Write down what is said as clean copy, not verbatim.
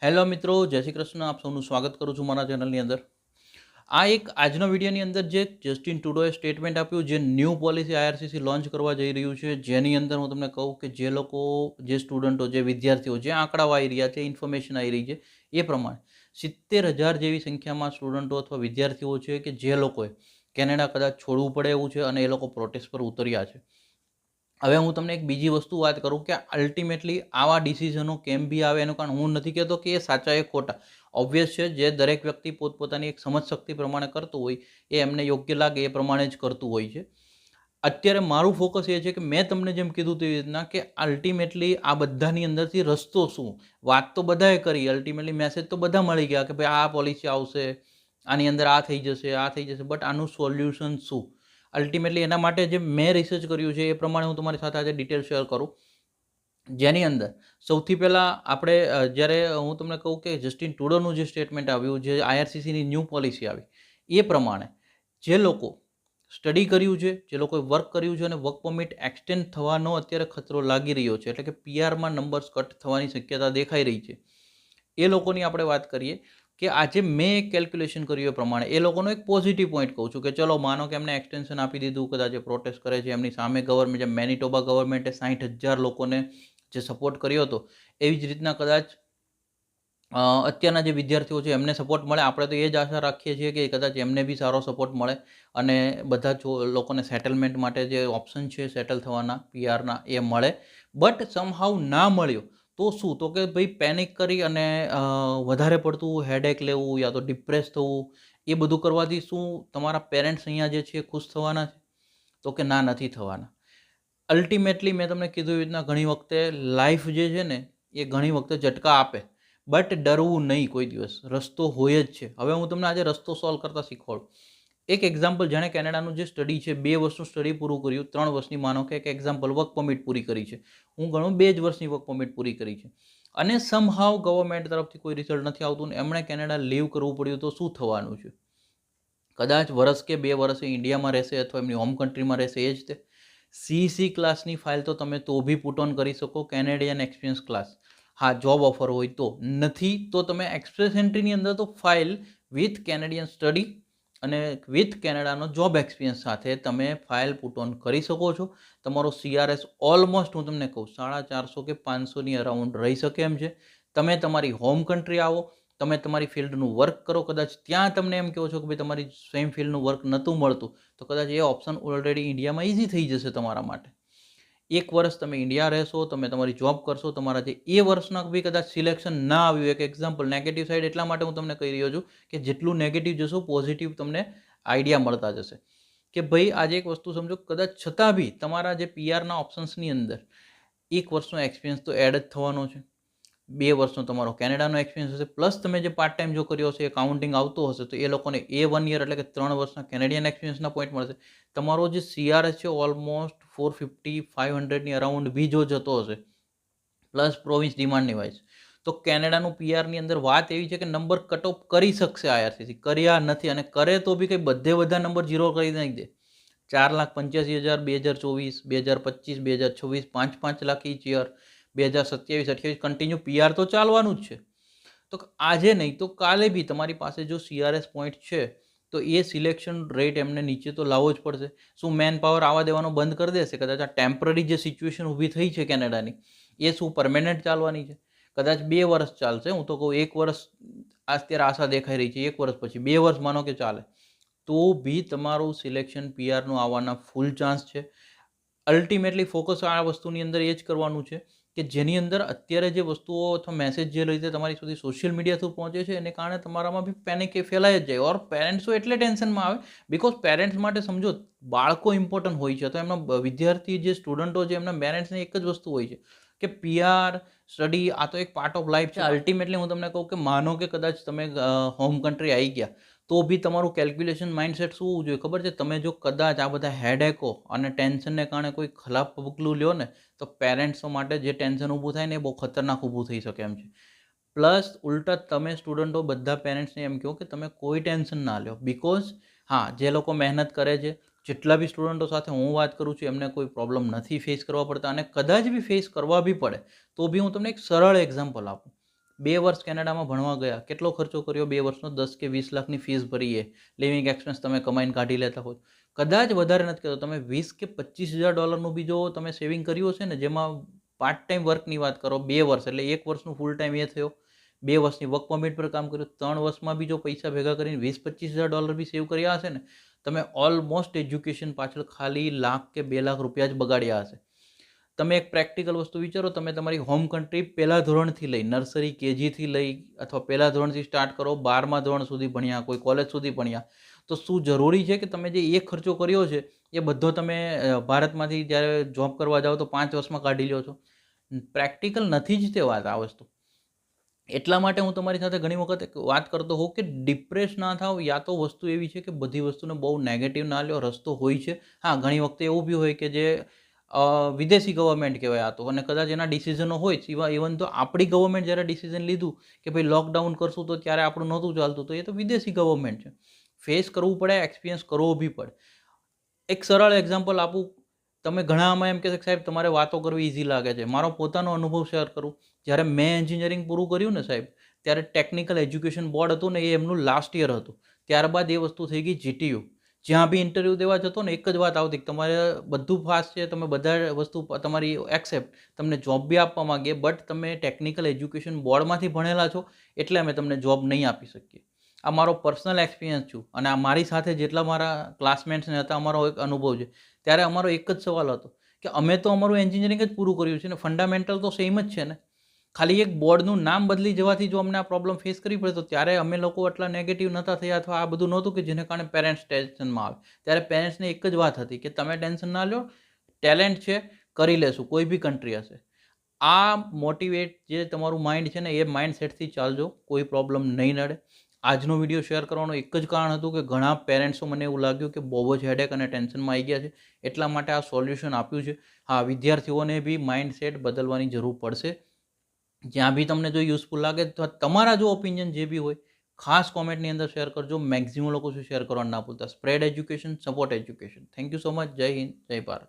Hello મિત્રો, જય શ્રી કૃષ્ણ. આપ સૌનું સ્વાગત કરું છું મારા ચેનલની અંદર. આ એક આજનો વિડીયોની અંદર જે જસ્ટિન ટ્રુડોએ સ્ટેટમેન્ટ આપ્યું, જે ન્યૂ પોલિસી આઈઆરસીસી લોન્ચ કરવા જઈ રહ્યું છે, જેની અંદર હું તમને કહું કે જે લોકો, જે સ્ટુડન્ટો, જે વિદ્યાર્થીઓ, જે આંકડાઓ આવી રહ્યા છે, ઇન્ફોર્મેશન આવી રહી છે, એ પ્રમાણે 70,000 જેવી સંખ્યામાં સ્ટુડન્ટો અથવા વિદ્યાર્થીઓ છે કે જે લોકોએ કેનેડા કદાચ છોડવું પડે એવું છે અને એ લોકો પ્રોટેસ્ટ પર ઉતર્યા છે. હવે હું તમને એક બીજી વસ્તુ વાત કરું કે અલ્ટિમેટલી આવા ડિસિઝનો કેમ બી આવે એનું કારણ હું નથી કહેતો કે એ સાચા એ ખોટા. ઓબ્વિયસ છે, જે દરેક વ્યક્તિ પોતપોતાની એક સમજ શક્તિ પ્રમાણે કરતું હોય એ એમને યોગ્ય લાગે એ પ્રમાણે જ કરતું હોય છે. અત્યારે મારું ફોકસ એ છે કે મેં તમને જેમ કીધું તેવી રીતના કે અલ્ટિમેટલી આ બધાની અંદરથી રસ્તો શું. વાત તો બધાએ કરી, અલ્ટિમેટલી મેસેજ તો બધા મળી ગયા કે ભાઈ આ પોલિસી આવશે, આની અંદર આ થઈ જશે, આ થઈ જશે, બટ આનું સોલ્યુશન શું. અલ્ટિમેટલી એના માટે જે મેં રિસર્ચ કર્યું છે એ પ્રમાણે હું તમારી સાથે આજે ડિટેલ શેર કરું, જેની અંદર સૌથી પહેલાં આપણે જ્યારે હું તમને કહું કે જસ્ટિન ટ્રુડોનું જે સ્ટેટમેન્ટ આવ્યું, જે આઈઆરસીસીની ન્યૂ પોલિસી આવી, એ પ્રમાણે જે લોકો સ્ટડી કર્યું છે, જે લોકોએ વર્ક કર્યું છે અને વર્ક પરમિટ એક્સટેન્ડ થવાનો અત્યારે ખતરો લાગી રહ્યો છે, એટલે કે પીઆરમાં નંબર્સ કટ થવાની શક્યતા દેખાઈ રહી છે, એ લોકોની આપણે વાત કરીએ કે આજે મેં એક કેલ્ક્યુલેશન કર્યું એ પ્રમાણે એ લોકોનો એક પોઝિટિવ પોઈન્ટ કહું છું કે ચલો માનો કે એમને એક્સટેન્શન આપી દીધું, કદાચ એ પ્રોટેસ્ટ કરે છે, એમની સામે ગવર્મેન્ટ, જેમ મેનિટોબા ગવર્મેન્ટે 60,000 લોકોને જે સપોર્ટ કર્યો હતો, એવી જ રીતના કદાચ અત્યારના જે વિદ્યાર્થીઓ છે એમને સપોર્ટ મળે. આપણે તો એ જ આશા રાખીએ છીએ કે કદાચ એમને બી સારો સપોર્ટ મળે અને બધા લોકોને સેટલમેન્ટ માટે જે ઓપ્શન છે સેટલ થવાના પીઆરના એ મળે. બટ સમહાઉ ના મળ્યો તો શું, તો કે ભાઈ પેનિક કરી અને વધારે પડતું હેડેક લેવું યા તો ડિપ્રેસ થવું, એ બધું કરવાથી શું તમારા પેરેન્ટ્સ અહીંયા જે છે ખુશ થવાના છે? તો કે ના, નથી થવાના. અલ્ટિમેટલી મેં તમને કીધું એવી રીતના ઘણી વખતે લાઈફ જે છે ને એ ઘણી વખતે ઝટકા આપે, બટ ડરવું નહીં કોઈ દિવસ. રસ્તો હોય જ છે. હવે હું તમને આજે રસ્તો સોલ્વ કરતા શીખવાડું. એક એક્ઝામ્પલ, જેણે કેનેડાનું જે સ્ટડી છે, 2 વર્ષનું સ્ટડી પૂરું કર્યું, 3 વર્ષની માનો કે એક એક્ઝામ્પલ વર્ક પરમિટ પૂરી કરી છે, હું ગણું 2 જ વર્ષની વર્ક પરમિટ પૂરી કરી છે, અને સમહાવ ગવર્મેન્ટ તરફથી કોઈ રિઝલ્ટ નથી આવતું ને એમણે કેનેડા લીવ કરવું પડ્યું, તો શું થવાનું છે? કદાચ વર્ષ કે 2 વર્ષ ઇન્ડિયામાં રહેશે અથવા એમની હોમ કન્ટ્રીમાં રહેશે, એ જ તે સીસી ક્લાસની ફાઇલ તો તમે તો બી પુટ ઓન કરી શકો, કેનેડિયન એક્સપિરિયન્સ ક્લાસ. હા, જોબ ઓફર હોય તો, નથી તો તમે એક્સપ્રેસ એન્ટ્રીની અંદર તો ફાઇલ વિથ કેનેડિયન સ્ટડી અને વિથ કેનેડાનો જોબ એક્સપિરિયન્સ સાથે તમે ફાઇલ પુટ ઓન કરી શકો છો. તમારો CRS ઓલમોસ્ટ હું તમને કહું 450 કે 500ની અરાઉન્ડ રહી શકે એમ છે. તમે તમારી હોમ કન્ટ્રી આવો, તમે તમારી ફિલ્ડનું વર્ક કરો, કદાચ ત્યાં તમને એમ કહો છો કે ભાઈ તમારી સેમ ફિલ્ડનું વર્ક નહોતું મળતું, તો કદાચ એ ઓપ્શન ઓલરેડી ઇન્ડિયામાં ઇઝી થઈ જશે તમારા માટે. 1 વર્ષ તમે ઇન્ડિયા રહેશો, તમે તમારી જોબ કરશો, તમારા જે એ વર્ષના બી કદાચ સિલેક્શન ના આવ્યું, એક એક્ઝામ્પલ, નેગેટિવ સાઇડ એટલા માટે હું તમને કહી રહ્યો છું કે જેટલું નેગેટિવ જશો, પોઝિટિવ તમને આઈડિયા મળતા જશે કે ભાઈ આજે એક વસ્તુ સમજો, કદાચ છતાં બી તમારા જે પીઆરના ઓપ્શન્સની અંદર 1 વર્ષનો એક્સપિરિયન્સ તો એડ જ થવાનો છે, 2 વર્ષનો તમારો કેનેડાનો એક્સપિરિયન્સ હશે, પ્લસ તમે જે પાર્ટ ટાઈમ જો કર્યો હશે એ કાઉન્ટિંગ આવતો હશે, તો એ લોકોને એ 1 યર એટલે કે 3 વર્ષના કેનેડિયન એક્સપિરિયન્સના પોઈન્ટ મળશે. તમારો જે CRS છે ઓલમોસ્ટ 450-500ની અરાઉન્ડ બી જો જતો હશે, પ્લસ પ્રોવિન્સ ડિમાન્ડની વાઇઝ, તો કેનેડાનું પીઆરની અંદર વાત એવી છે કે નંબર કટ ઓફ કરી શકશે આઈઆરસીસી. કર્યા નથી, અને કરે તો બી કંઈ બધા નંબર ઝીરો કરી નહીં દે. 4,85,000 2024, 2025, 2026, 5-5 lakh each year, 2027-28 continue PR તો ચાલવાનું જ છે. તો આજે નહીં તો કાલે બી તમારી પાસે જો CRS પોઈન્ટ છે તો એ સિલેક્શન રેટ એમને નીચે તો લાવવો જ પડશે. શું મેન પાવર આવવા દેવાનો બંધ કરી દેશે? કદાચ આ ટેમ્પરરી જે સિચ્યુએશન ઊભી થઈ છે કેનેડાની, એ શું પરમેનન્ટ ચાલવાની છે? કદાચ 2 વર્ષ ચાલશે, હું તો કહું 1 વર્ષ અત્યારે આશા દેખાઈ રહી છે, 1 વર્ષ પછી 2 વર્ષ માનો કે ચાલે, તો બી તમારું સિલેક્શન પીઆરનું આવવાના ફૂલ ચાન્સ છે. અલ્ટિમેટલી ફોકસ આ વસ્તુની અંદર એ જ કરવાનું છે કે જેની અંદર અત્યારે જે વસ્તુઓ અથવા મેસેજ જે રીતે તમારી સુધી સોશિયલ મીડિયા થ્રુ પહોંચે છે, એને કારણે તમારામાં બી પેનિક એ ફેલાઈ જ જાય. ઓર પેરેન્ટ્સો એટલે ટેન્શનમાં આવે, બિકોઝ પેરેન્ટ્સ માટે સમજો, બાળકો ઇમ્પોર્ટન્ટ હોય છે, તો એમના વિદ્યાર્થી જે સ્ટુડન્ટો છે એમના પેરેન્ટ્સને એક જ વસ્તુ હોય છે કે પીઆર સ્ટડી આ તો એક પાર્ટ ઓફ લાઈફ છે. અલ્ટિમેટલી હું તમને કહું કે માનો કે કદાચ તમે હોમ કન્ટ્રી આવી ગયા, તો બી તમારું કેલ્ક્યુલેશન માઇન્ડસેટ શું હોવું જોઈએ ખબર છે? તમે જો કદાચ આ બધા હેડેકો અને ટેન્શનને કારણે કોઈ ખરાબ પગલું લ્યો ને, તો પેરેન્ટ્સો માટે જે ટેન્શન ઊભું થાય ને એ બહુ ખતરનાક ઊભું થઈ શકે એમ છે. પ્લસ ઉલટા તમે સ્ટુડન્ટો બધા પેરેન્ટ્સને એમ કહો કે તમે કોઈ ટેન્શન ના લો, બિકોઝ હા, જે લોકો મહેનત કરે છે, જેટલા બી સ્ટુડન્ટો સાથે હું વાત કરું છું, એમને કોઈ પ્રોબ્લેમ નથી ફેસ કરવા પડતા, અને કદાચ બી ફેસ કરવા બી પડે તો બી હું તમને એક સરળ એક્ઝામ્પલ આપું. 2 વર્ષ કેનેડામાં ભણવા ગયા, કેટલો ખર્ચો કર્યો 2 વર્ષનો? 10 કે 20 લાખની ફીસ ભરીએ, લિવિંગ એક્સપેન્સ તમે કમાઈને કાઢી લેતા હોય, કદાચ વધારે નથી કહેતો, તમે 20 કે $25,000 બી જો તમે સેવિંગ કર્યું હશે ને, જેમાં પાર્ટ ટાઈમ વર્કની વાત કરો 2 વર્ષ, એટલે 1 વર્ષનું ફૂલ ટાઈમ એ થયો, 2 વર્ષની વર્ક પરમિટ પર કામ કર્યું, 3 વર્ષમાં બી જો પૈસા ભેગા કરીને $20-25,000 બી સેવ કર્યા હશે ને, તમે ઓલમોસ્ટ એજ્યુકેશન પાછળ ખાલી લાખ કે 2 લાખ રૂપિયા જ બગાડ્યા હશે. તમે એક પ્રેક્ટિકલ વસ્તુ વિચારો, તમે તમારી હોમ કન્ટ્રી પહેલા ધોરણથી લઈ, નર્સરી કેજીથી લઈ અથવા પહેલા ધોરણથી સ્ટાર્ટ કરો, 12મા ધોરણ સુધી ભણ્યા, કોઈ કોલેજ સુધી ભણ્યા, તો શું જરૂરી છે કે તમે જે એક ખર્ચો કર્યો છે એ બધો તમે ભારતમાંથી જ્યારે જોબ કરવા જાઓ તો 5 વર્ષમાં કાઢી લ્યો છો? પ્રેક્ટિકલ નથી જ તે વાત આ વસ્તુ. એટલા માટે હું તમારી સાથે ઘણી વખત વાત કરતો હોઉં કે ડિપ્રેસ ના થાવ. યા તો વસ્તુ એવી છે કે બધી વસ્તુને બહુ નેગેટિવ ના લ્યો, રસ્તો હોય છે. હા, ઘણી વખતે એવું બી હોય કે જે વિદેશી ગવર્મેન્ટ કહેવાય આ તો, અને કદાચ એના ડિસિઝનો હોય ઇવન તો આપણી ગવર્મેન્ટ જ્યારે ડિસિઝન લીધું કે ભાઈ લોકડાઉન કરશું તો ત્યારે આપણું નહોતું ચાલતું, તો એ તો વિદેશી ગવર્મેન્ટ છે. ફેસ કરવું પડે, એક્સપિરિયન્સ કરવો બી પડે. એક સરળ એક્ઝામ્પલ આપું, તમે ઘણામાં એમ કહે કે સાહેબ તમારે વાતો કરવી ઇઝી લાગે છે. મારો પોતાનો અનુભવ શેર કરું. જ્યારે મેં એન્જિનિયરિંગ પૂરું કર્યું ને સાહેબ, ત્યારે ટેકનિકલ એજ્યુકેશન બોર્ડ હતું ને, એ એમનું લાસ્ટ યર હતું. ત્યારબાદ એ વસ્તુ થઈ ગઈ GTU. જ્યાં બી ઇન્ટરવ્યૂ દેવા જતો ને, એક જ વાત આવતી કે તમારે બધું ફાસ્ટ છે, તમે બધા વસ્તુ તમારી એક્સેપ્ટ, તમને જોબ બી આપવા માંગીએ, બટ તમે ટેકનિકલ એજ્યુકેશન બોર્ડમાંથી ભણેલા છો એટલે અમે તમને જોબ નહીં આપી શકીએ. આ મારો પર્સનલ એક્સપિરિયન્સ છું, અને આ મારી સાથે જેટલા મારા ક્લાસમેટ્સને હતા, અમારો એક અનુભવ છે. ત્યારે અમારો એક જ સવાલ હતો કે અમે તો અમારું એન્જિનિયરિંગ જ પૂરું કર્યું છે ને, ફંડામેન્ટલ તો સેમ જ છે ને, ખાલી એક બોર્ડનું નામ બદલી જવાથી જો અમને આ પ્રોબ્લેમ ફેસ કરવી પડે, તો ત્યારે અમે લોકો એટલા નેગેટિવ નહોતા થયા અથવા આ બધું નહોતું કે જેને કારણે પેરેન્ટ્સ ટેન્શનમાં આવે. ત્યારે પેરેન્ટ્સને એક જ વાત હતી કે તમે ટેન્શન ના લો, ટેલેન્ટ છે, કરી લેશું, કોઈ બી કન્ટ્રી હશે. આ મોટિવેટ જે તમારું માઇન્ડ છે ને, એ માઇન્ડ સેટથી ચાલજો, કોઈ પ્રોબ્લેમ નહીં નડે. આજનો વિડીયો શેર કરવાનું એક જ કારણ હતું કે ઘણા પેરેન્ટ્સો મને એવું લાગ્યું કે બહુ જ હેડેક અને ટેન્શનમાં આવી ગયા છે, એટલા માટે આ સોલ્યુશન આપ્યું છે. હા, વિદ્યાર્થીઓને બી માઇન્ડ સેટ બદલવાની જરૂર પડશે. જ્યાં બી તમને જો યુઝફુલ લાગે તો તમારા જો ઓપિનિયન જે બી હોય ખાસ કોમેન્ટની અંદર શેર કરજો. મેક્સિમમ લોકો શું શેર કરવાનું ના ભૂલતા. Spread education, support education. Thank you so much. જય હિન્દ, જય ભારત.